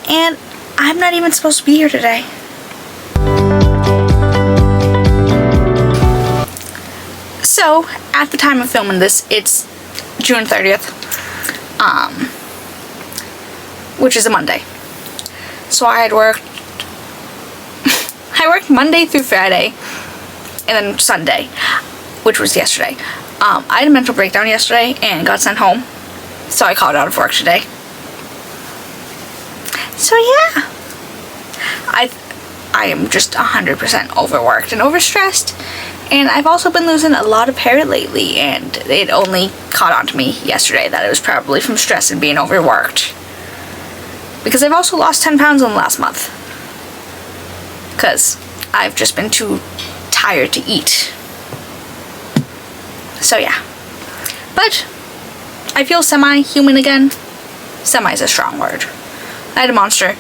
and I'm not even supposed to be here today. So, at the time of filming this, it's June 30th, which is a Monday. So I had worked, I worked Monday through Friday, and then Sunday, which was yesterday. I had a mental breakdown yesterday and got sent home, so I called out of work today. So yeah, I am just 100% overworked and overstressed, and I've also been losing a lot of hair lately, and it only caught on to me yesterday that it was probably from stress and being overworked. Because I've also lost 10 pounds in the last month. Because I've just been too tired to eat. So yeah. But I feel semi-human again. Semi is a strong word. I had a monster.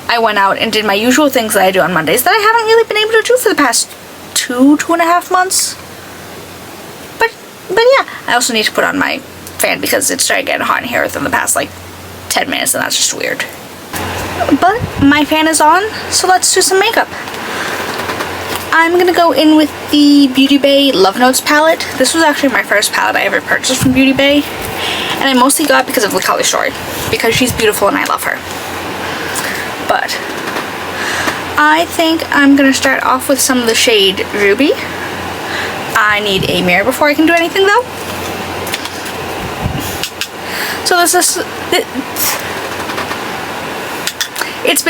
I went out and did my usual things that I do on Mondays that I haven't really been able to do for the past 2.5 months. But yeah, I also need to put on my fan because it started getting hot in here within the past like 10 minutes, and that's just weird. But my fan is on, so let's do some makeup. I'm gonna go in with the Beauty Bay Love Notes palette. This was actually my first palette I ever purchased from Beauty Bay, and I mostly got it because of the color story, because she's beautiful and I love her. But I think I'm gonna start off with some of the shade Ruby. I need a mirror before I can do anything though. So this is it's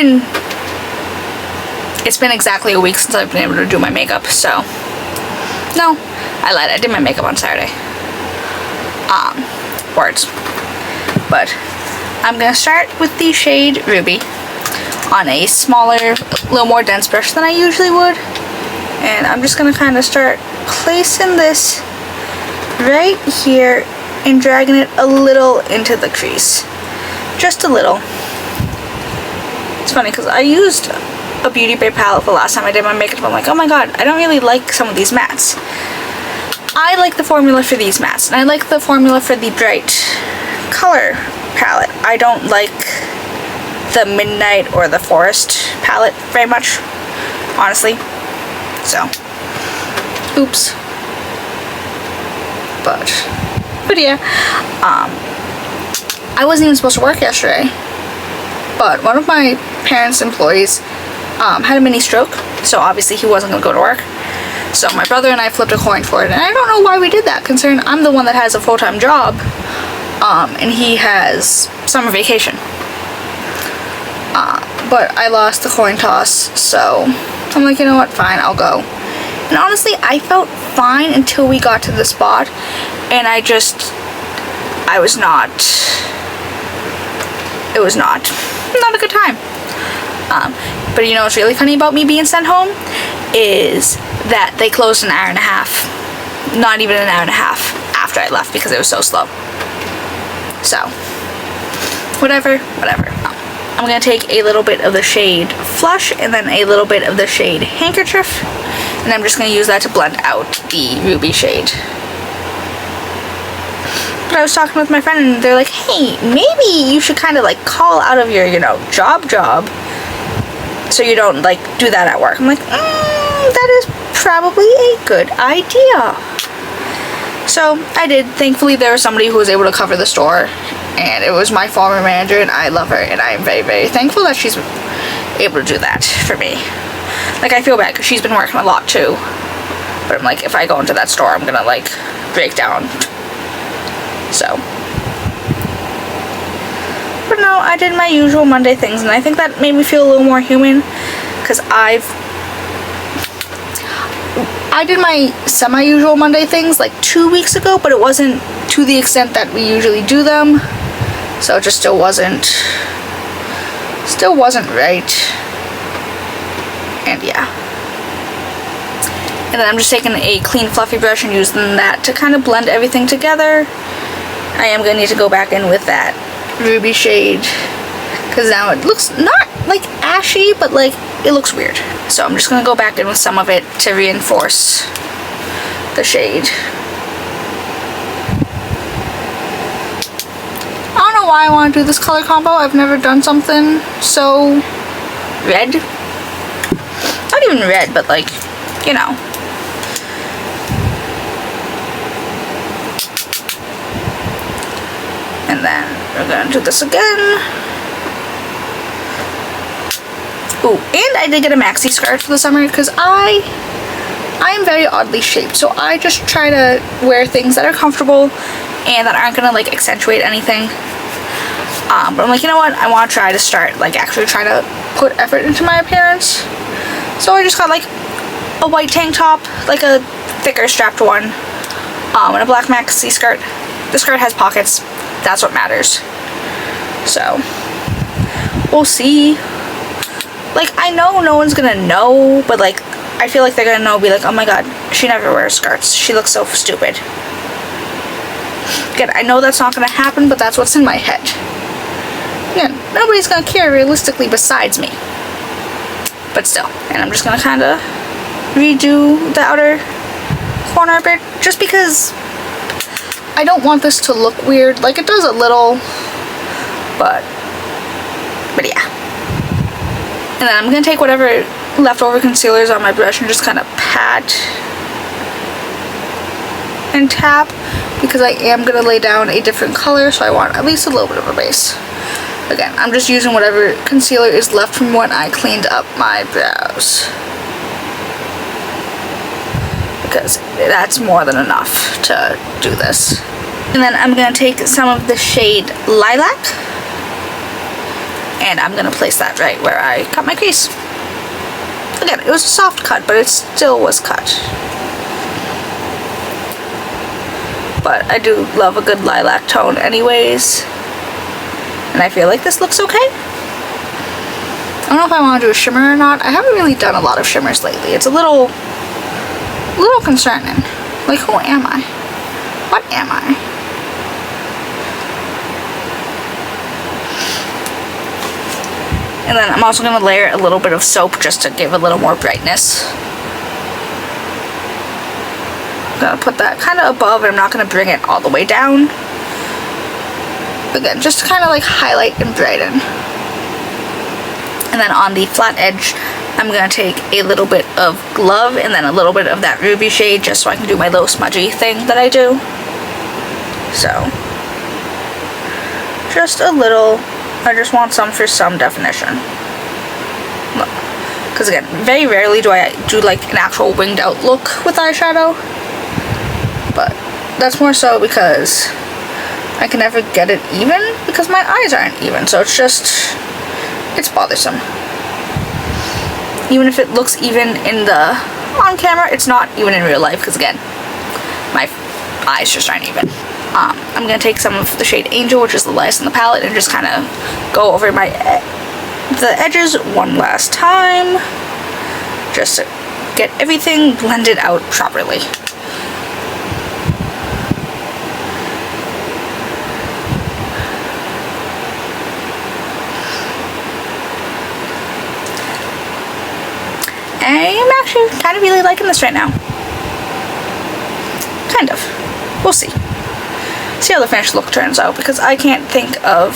been exactly a week since I've been able to do my makeup, so no, I lied, I did my makeup on Saturday. Words. But I'm gonna start with the shade Ruby on a smaller, little more dense brush than I usually would, and I'm just gonna kind of start placing this right here and dragging it a little into the crease, just a little. It's funny because I used a Beauty Bay palette the last time I did my makeup. I'm like, oh my god, I don't really like some of these mattes. I like the formula for these mattes, and I like the formula for the bright color palette. I don't like the Midnight or the Forest palette very much, honestly. So, oops. But yeah, I wasn't even supposed to work yesterday, but one of my parents' employees had a mini stroke, so obviously he wasn't gonna go to work. So my brother and I flipped a coin for it, and I don't know why we did that, considering I'm the one that has a full-time job, and he has summer vacation. But I lost the coin toss, so I'm like, you know what, fine, I'll go. And honestly, I felt fine until we got to the spot, and it was not a good time. But you know what's really funny about me being sent home is that they closed an hour and a half, not even an hour and a half after I left because it was so slow. So, whatever. I'm going to take a little bit of the shade Flush and then a little bit of the shade Handkerchief, and I'm just going to use that to blend out the Ruby shade. But I was talking with my friend, and they're like, hey, maybe you should kind of like call out of your, job, so you don't like do that at work. I'm like, that is probably a good idea. So I did. Thankfully, there was somebody who was able to cover the store, and it was my former manager, and I love her, and I am very, very thankful that she's able to do that for me. Like, I feel bad because she's been working a lot too, but I'm like, if I go into that store, I'm gonna like break down. So, but no, I did my usual Monday things, and I think that made me feel a little more human, because I did my semi-usual Monday things like 2 weeks ago, but it wasn't to the extent that we usually do them, so it just still wasn't right. And yeah. And then I'm just taking a clean fluffy brush and using that to kind of blend everything together. I am going to need to go back in with that Ruby shade, because now it looks not like ashy, but like it looks weird. So I'm just going to go back in with some of it to reinforce the shade. I don't know why I want to do this color combo. I've never done something so red. Not even red, but like, you know. And then we're gonna do this again. Ooh, and I did get a maxi skirt for the summer because I am very oddly shaped, so I just try to wear things that are comfortable and that aren't gonna like accentuate anything. But I'm like, you know what? I want to try to start like actually try to put effort into my appearance. So I just got like a white tank top, like a thicker strapped one, and a black maxi skirt. The skirt has pockets. That's what matters. So we'll see. Like, I know no one's gonna know, but like I feel like they're gonna know, be like, oh my god, she never wears skirts, she looks so stupid. Again, I know that's not gonna happen, but that's what's in my head. Again, nobody's gonna care realistically besides me. But still, and I'm just gonna kind of redo the outer corner a bit, just because I don't want this to look weird. Like, it does a little, but yeah. And then I'm gonna take whatever leftover concealer is on my brush and just kind of pat and tap, because I am gonna lay down a different color, so I want at least a little bit of a base. Again, I'm just using whatever concealer is left from when I cleaned up my brows, because that's more than enough to do this. And then I'm gonna take some of the shade Lilac, and I'm gonna place that right where I cut my crease. Again, it was a soft cut, but it still was cut. But I do love a good lilac tone anyways, and I feel like this looks okay. I don't know if I want to do a shimmer or not. I haven't really done a lot of shimmers lately. It's a little concerning. Like, who am I? What am I? And then I'm also going to layer a little bit of soap just to give a little more brightness. I'm going to put that kind of above, and I'm not going to bring it all the way down. Again, just to kind of like highlight and brighten. And then on the flat edge, I'm going to take a little bit of Glove and then a little bit of that ruby shade, just so I can do my little smudgy thing that I do. So, just a little. I just want some for some definition. Because again, very rarely do I do like an actual winged out look with eyeshadow. But that's more so because I can never get it even, because my eyes aren't even. So it's just, it's bothersome. Even if it looks even in the on camera, it's not even in real life, because again, my eyes just aren't even. I'm going to take some of the shade Angel, which is the lightest in the palette, and just kind of go over the edges one last time, just to get everything blended out properly. I'm actually kind of really liking this right now. Kind of. We'll see. See how the finished look turns out, because I can't think of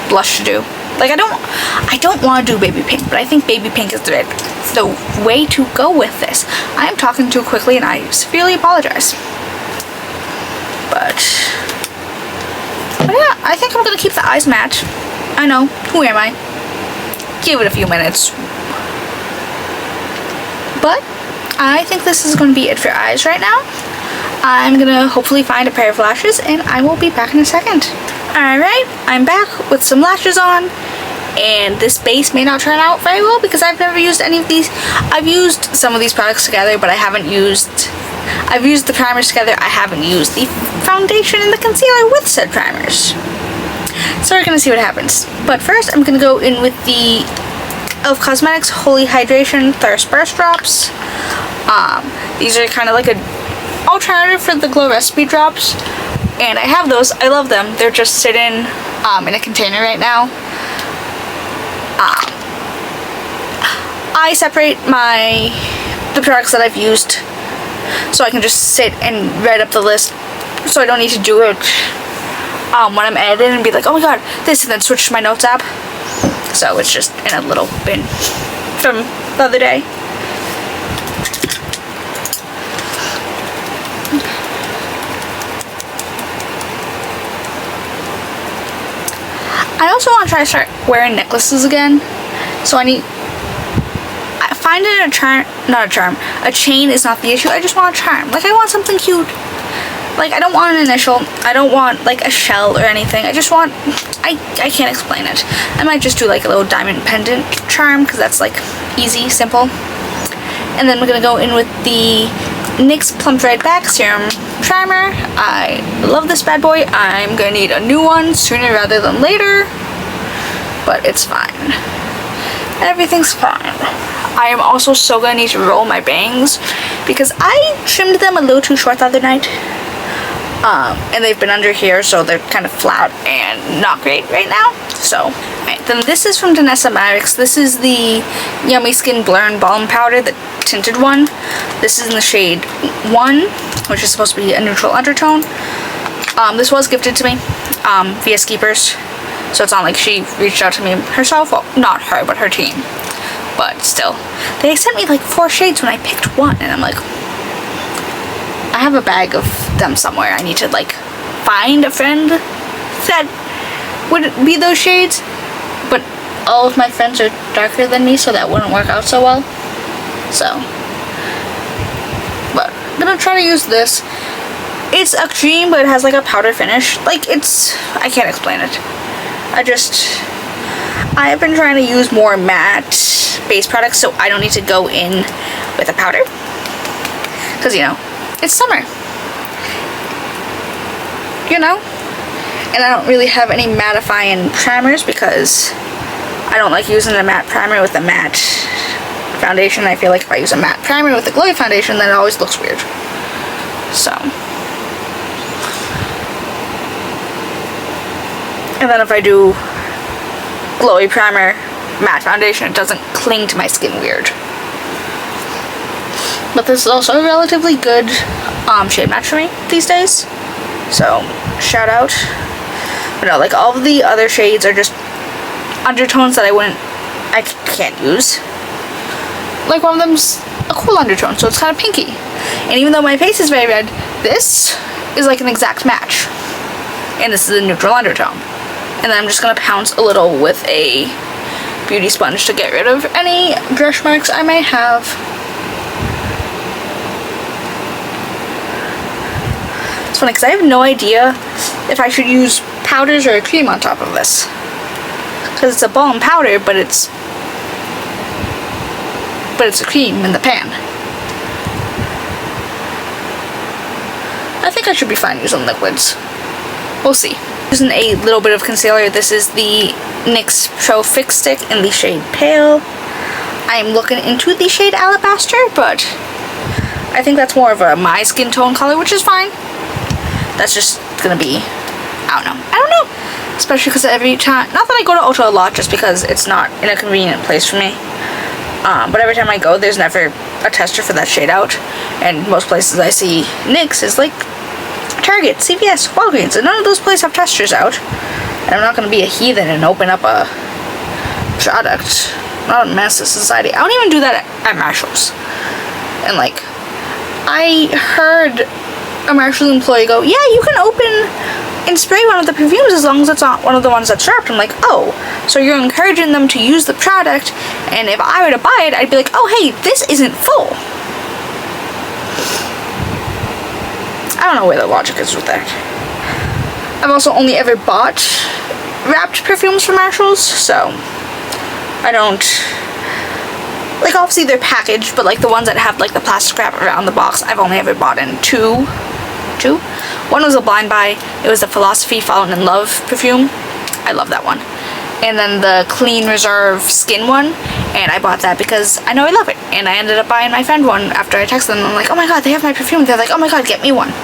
blush to do. Like, I don't want to do baby pink, but I think baby pink is the way to go with this. I am talking too quickly, and I severely apologize. But yeah, I think I'm gonna keep the eyes matte. I know, who am I? Give it a few minutes. But I think this is going to be it for eyes right now. I'm going to hopefully find a pair of lashes, and I will be back in a second. Alright, I'm back with some lashes on, and this base may not turn out very well because I've never used any of these. I've used some of these products together, but I've used the primers together. I haven't used the foundation and the concealer with said primers. So we're going to see what happens. But first, I'm going to go in with the e.l.f. Cosmetics Holy Hydration Thirst Burst Drops. These are kind of like an alternative for the Glow Recipe Drops. And I have those. I love them. They're just sitting in a container right now. I separate the products that I've used, so I can just sit and write up the list so I don't need to do it when I'm editing and be like, oh my god, this, and then switch to my notes app. So it's just in a little bin from the other day. I also want to try to start wearing necklaces again. So I find it a chain is not the issue. I just want a charm. Like, I want something cute. Like, I don't want an initial. I don't want, like, a shell or anything. I just want, I can't explain it. I might just do, like, a little diamond pendant charm, because that's, like, easy, simple. And then we're going to go in with the NYX Plump Red Back Serum Primer. I love this bad boy. I'm going to need a new one sooner rather than later. But it's fine. Everything's fine. I am also so going to need to roll my bangs, because I trimmed them a little too short the other night. And they've been under here, so they're kind of flat and not great right now. So, right, then this is from Danessa Myricks. This is the Yummy Skin Blur and Balm Powder, the tinted one. This is in the shade 1, which is supposed to be a neutral undertone. This was gifted to me via Skeepers, so it's not like she reached out to me herself. Well, not her, but her team. But still, they sent me like 4 shades when I picked one, and I'm like, I have a bag of them somewhere. I need to, like, find a friend that would be those shades, but all of my friends are darker than me, so that wouldn't work out so well. So, but I'm gonna try to use this. It's a cream, but it has like a powder finish. Like, it's, I can't explain it. I have been trying to use more matte base products, so I don't need to go in with a powder, because, you know, it's summer, you know, and I don't really have any mattifying primers, because I don't like using a matte primer with a matte foundation. I feel like if I use a matte primer with a glowy foundation, then it always looks weird. So, and then if I do glowy primer, matte foundation, it doesn't cling to my skin weird. But this is also a relatively good shade match for me these days. So, shout out. But no, like, all of the other shades are just undertones that I can't use. Like, one of them's a cool undertone, so it's kind of pinky. And even though my face is very red, this is like an exact match. And this is a neutral undertone. And then I'm just going to pounce a little with a beauty sponge to get rid of any brush marks I may have. It's funny because I have no idea if I should use powders or a cream on top of this. Because it's a balm powder, but it's a cream in the pan. I think I should be fine using liquids. We'll see. Using a little bit of concealer. This is the NYX Pro Fix Stick in the shade Pale. I'm looking into the shade Alabaster, but I think that's more of a my skin tone color, which is fine. That's just gonna be, I don't know. Especially because every time, not that I go to Ulta a lot just because it's not in a convenient place for me. But every time I go, there's never a tester for that shade out. And most places I see NYX is like Target, CVS, Walgreens, and none of those places have testers out. And I'm not going to be a heathen and open up a product. I'm not a menace to society. I don't even do that at Marshall's. And like, I heard a Marshall's employee go, yeah, you can open and spray one of the perfumes as long as it's not one of the ones that's wrapped. I'm like, oh, so you're encouraging them to use the product, and if I were to buy it, I'd be like, oh, hey, this isn't full. I don't know where the logic is with that. I've also only ever bought wrapped perfumes from Marshall's, so I don't, like, obviously they're packaged, but like the ones that have like the plastic wrap around the box, I've only ever bought in two. One was a blind buy. It was the Philosophy Fallen in Love perfume. I love that one. And then the Clean Reserve Skin one, and I bought that because I know I love it. And I ended up buying my friend one after I texted them. I'm like, oh my god, they have my perfume. They're like, oh my god, get me one.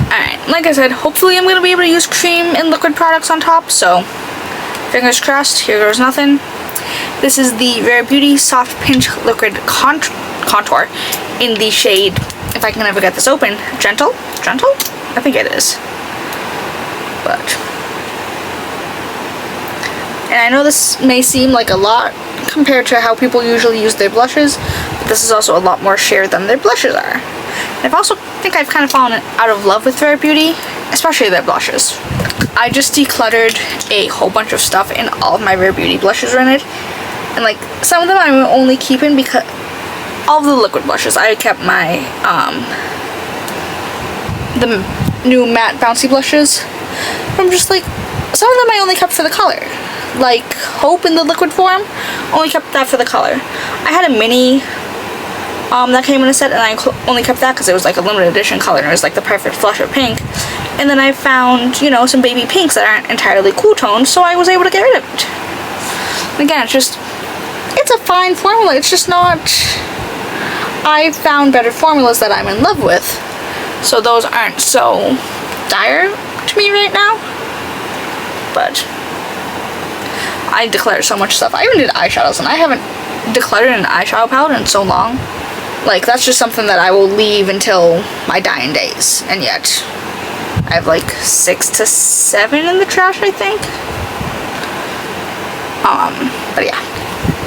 Alright, like I said, hopefully I'm going to be able to use cream and liquid products on top, so fingers crossed. Here goes nothing. This is the Rare Beauty Soft Pinch Liquid Contour in the shade, if I can ever get this open, Gentle? I think it is. But, and I know this may seem like a lot compared to how people usually use their blushes, but this is also a lot more sheer than their blushes are. And I've also think I've kind of fallen out of love with Rare Beauty, especially their blushes. I just decluttered a whole bunch of stuff and all of my Rare Beauty blushes are in it. And like some of them I'm only keeping because all of the liquid blushes. I kept my the new matte bouncy blushes. I'm just like, some of them I only kept for the color. Like Hope in the liquid form, only kept that for the color. I had a mini that came in a set and I only kept that because it was like a limited edition color and it was like the perfect flush of pink. And then I found, you know, some baby pinks that aren't entirely cool toned, so I was able to get rid of it. And again, it's a fine formula. It's just not, I've found better formulas that I'm in love with, so those aren't so dire to me right now. But I decluttered so much stuff. I even did eyeshadows and I haven't decluttered an eyeshadow palette in so long. Like, that's just something that I will leave until my dying days, and yet I have like 6 to 7 in the trash, I think. But yeah.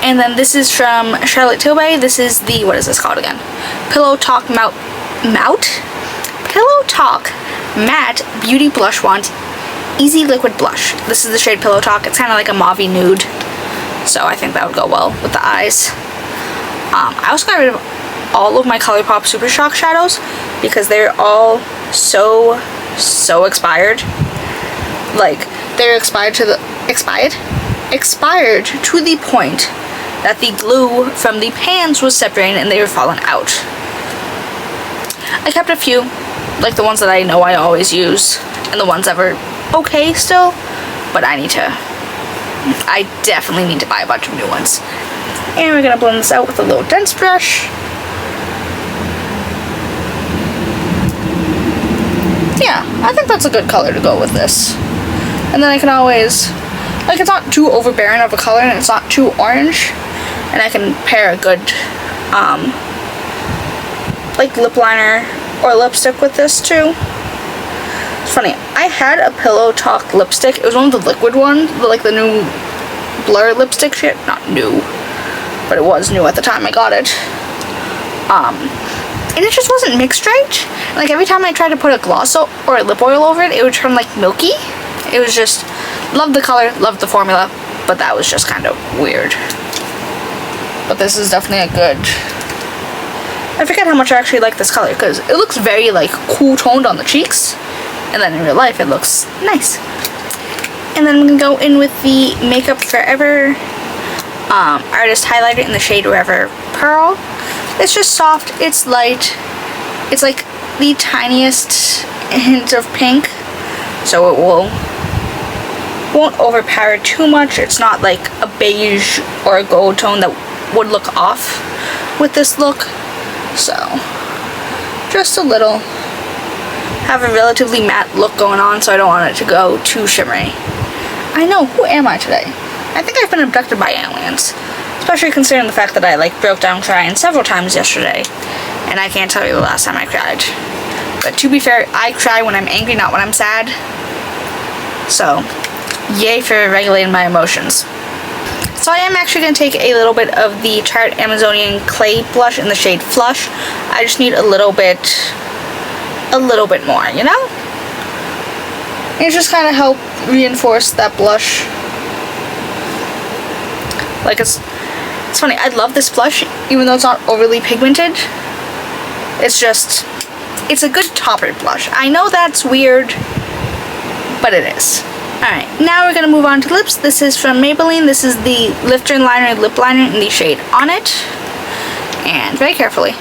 And then this is from Charlotte Tilbury. This is the, what is this called again? Pillow Talk Pillow Talk Matte Beauty Blush Wand Easy Liquid Blush. This is the shade Pillow Talk. It's kind of like a mauvey nude, so I think that would go well with the eyes. I also got rid of all of my ColourPop Super Shock shadows because they're all so expired. Like, they're expired to the point that the glue from the pans was separating and they were falling out. I kept a few, like the ones that I know I always use and the ones that were okay still, but I definitely need to buy a bunch of new ones. And we're gonna blend this out with a little dense brush. Yeah, I think that's a good color to go with this. And then I can always, like, it's not too overbearing of a color and it's not too orange. And I can pair a good, like, lip liner or lipstick with this too. It's funny, I had a Pillow Talk lipstick. It was one of the liquid ones, like the new Blur lipstick shit. Not new, but it was new at the time I got it. And it just wasn't mixed right. Like, every time I tried to put a gloss or a lip oil over it, it would turn like milky. It was just, loved the color, loved the formula, but that was just kind of weird. But this is definitely a good, I forget how much I actually like this color because it looks very like cool toned on the cheeks, and then in real life it looks nice. And then I'm gonna go in with the Makeup Forever Artist Highlighter in the shade Forever Pearl. It's just soft, it's light, it's like the tiniest hint of pink, so it won't overpower too much. It's not like a beige or a gold tone that would look off with this look, so just a little. Have a relatively matte look going on, so I don't want it to go too shimmery. I know, who am I today? I think I've been abducted by aliens. Especially considering the fact that I like broke down crying several times yesterday. And I can't tell you the last time I cried. But to be fair, I cry when I'm angry, not when I'm sad. So, yay for regulating my emotions. So I am actually going to take a little bit of the Tarte Amazonian Clay Blush in the shade Flush. I just need a little bit more, you know? And just kind of help reinforce that blush. Like, it's funny, I love this blush, even though it's not overly pigmented. It's just, it's a good topper blush. I know that's weird, but it is. Alright, now we're going to move on to lips. This is from Maybelline. This is the Lifter Liner Lip Liner in the shade On It. And very carefully,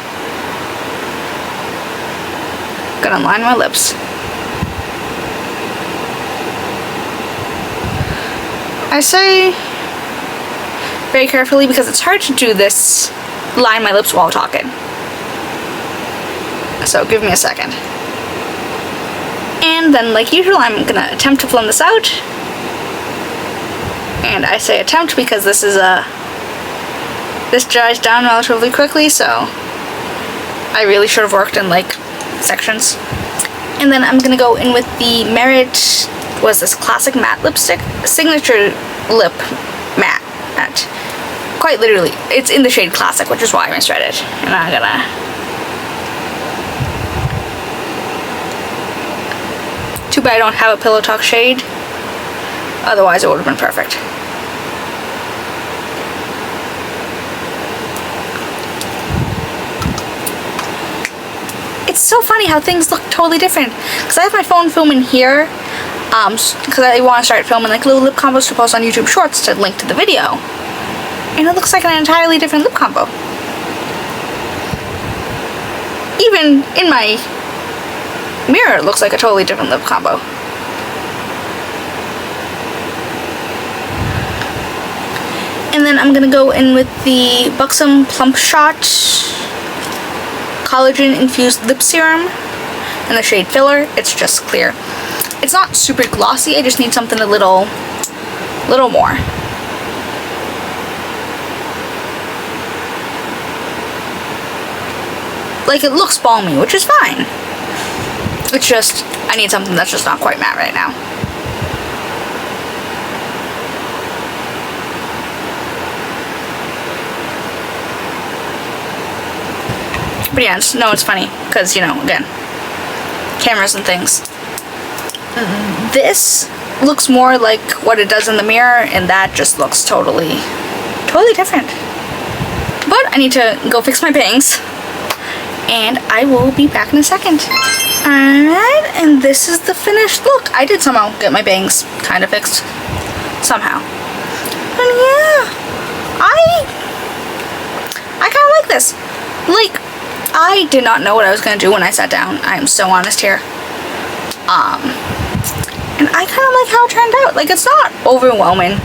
gonna line my lips. I say very carefully because it's hard to do this, line my lips while talking. So give me a second. And then, like usual, I'm gonna attempt to blend this out. And I say attempt because this dries down relatively quickly, so I really should have worked in like sections. And then I'm gonna go in with the Merit, was this classic matte lipstick? Signature lip matte. Quite literally. It's in the shade Classic, which is why I misread it. And I'm gonna... Too bad I don't have a Pillow Talk shade. Otherwise it would have been perfect. It's so funny how things look totally different. Because I have my phone filming here. Because I want to start filming like little lip combos to post on YouTube Shorts to link to the video. And it looks like an entirely different lip combo. Even in my mirror, it looks like a totally different lip combo. And then I'm going to go in with the Buxom Plump Shot Collagen Infused Lip Serum in the shade Filler. It's just clear. It's not super glossy, I just need something a little more. Like, it looks balmy, which is fine. It's just, I need something that's just not quite matte right now. But yeah, no, it's funny, because, you know, again, cameras and things. This looks more like what it does in the mirror, and that just looks totally different. But I need to go fix my bangs, and I will be back in a second. Alright, and this is the finished look. I did somehow get my bangs kind of fixed. Somehow. And yeah, I kind of like this. Like, I did not know what I was going to do when I sat down. I am so honest here. And I kind of like how it turned out. Like, it's not overwhelming.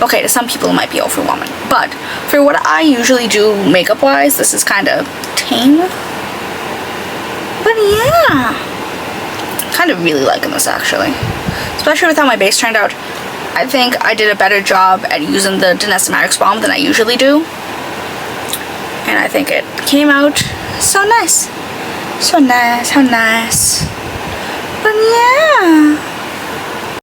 Okay, to some people it might be overwhelming. But for what I usually do makeup-wise, this is kind of tame. But yeah. Kind of really liking this, actually. Especially with how my base turned out. I think I did a better job at using the Danessa Myricks Balm than I usually do. And I think it came out so nice. So nice, how nice. But yeah.